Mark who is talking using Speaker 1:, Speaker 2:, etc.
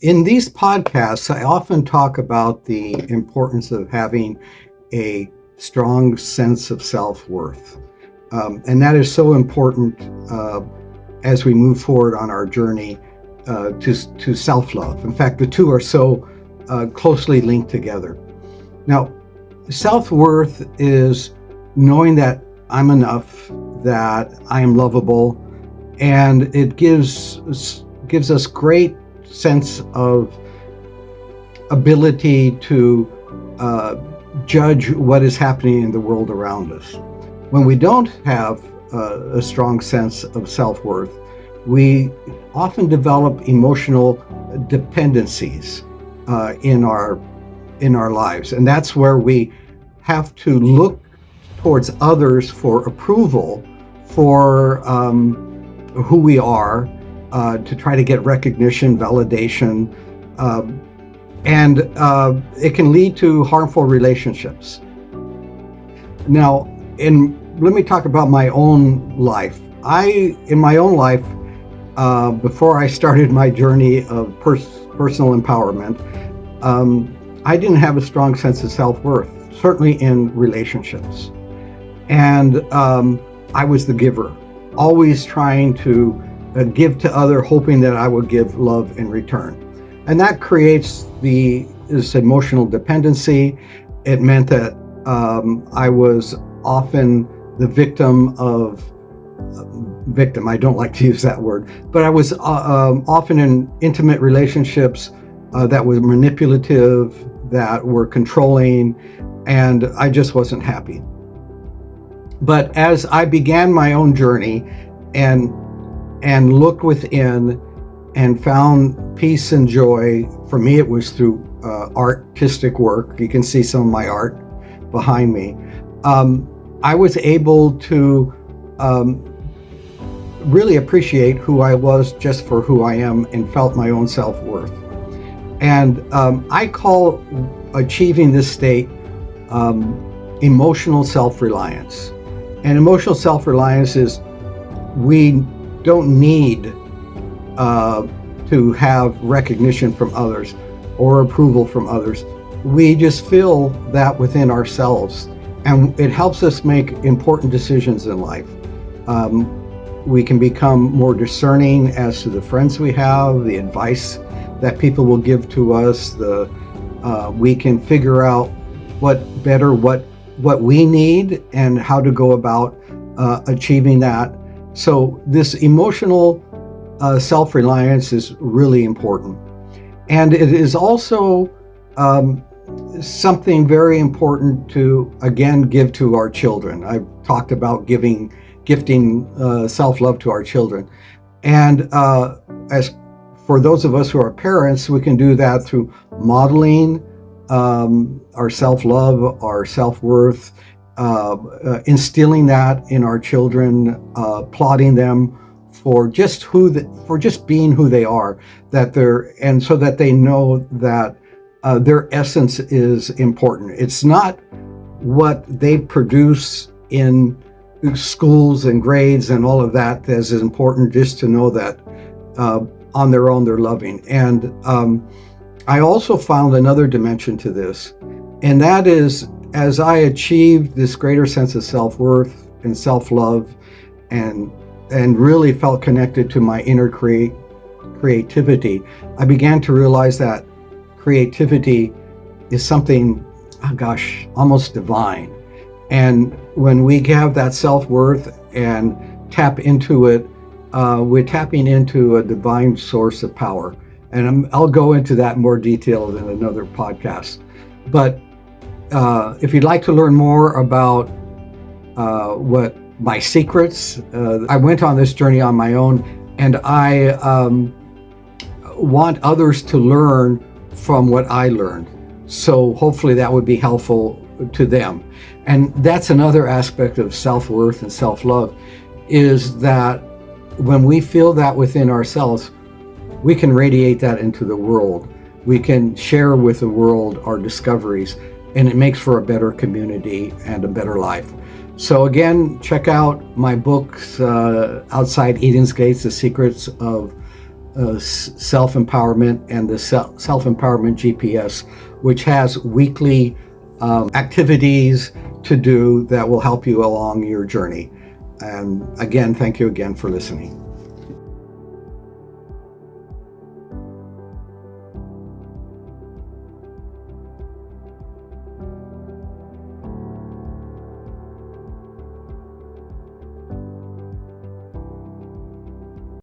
Speaker 1: In these podcasts, I often talk about the importance of having a strong sense of self-worth. And that is so important as we move forward on our journey to self-love. In fact, the two are so closely linked together. Now, self-worth is knowing that I'm enough, that I am lovable, and it gives us great sense of ability to judge what is happening in the world around us. When we don't have a strong sense of self-worth, we often develop emotional dependencies in our lives, and that's where we have to look towards others for approval for who we are, to try to get recognition, validation, and it can lead to harmful relationships. Now, let me talk about my own life. In my own life, before I started my journey of personal empowerment, I didn't have a strong sense of self-worth, certainly in relationships. And I was the giver, always trying to give to other, hoping that I would give love in return. And that creates this emotional dependency. It meant that I was often the victim, I don't like to use that word, but I was often in intimate relationships that were manipulative, that were controlling, and I just wasn't happy. But as I began my own journey and looked within and found peace and joy, for me it was through artistic work. You can see some of my art behind me. I was able to really appreciate who I was just for who I am, and felt my own self-worth. And I call achieving this state emotional self-reliance. And emotional self-reliance is we don't need to have recognition from others or approval from others. We just feel that within ourselves, and it helps us make important decisions in life. We can become more discerning as to the friends we have, the advice that people will give to us. We can figure out what we need and how to go about achieving that. So this emotional self-reliance is really important. And it is also something very important to, again, give to our children. I've talked about gifting self-love to our children. And as for those of us who are parents, we can do that through modeling our self-love, our self-worth, instilling that in our children, applauding them for just being who they are, and so that they know that their essence is important. It's not what they produce in schools and grades and all of that is important, just to know that on their own they're loving. And I also found another dimension to this, and that is, as I achieved this greater sense of self-worth and self-love, and really felt connected to my inner creativity, I began to realize that creativity is something, almost divine. And when we have that self-worth and tap into it, we're tapping into a divine source of power. And I'll go into that in more detail in another podcast. But if you'd like to learn more about what my secrets, I went on this journey on my own, and I want others to learn from what I learned. So hopefully that would be helpful to them. And that's another aspect of self-worth and self-love, is that when we feel that within ourselves, we can radiate that into the world. We can share with the world our discoveries, and it makes for a better community and a better life. So again, check out my books, Outside Eden's Gates, The Secrets of self-empowerment and the self-empowerment GPS, which has weekly activities to do that will help you along your journey. And again, thank you again for listening.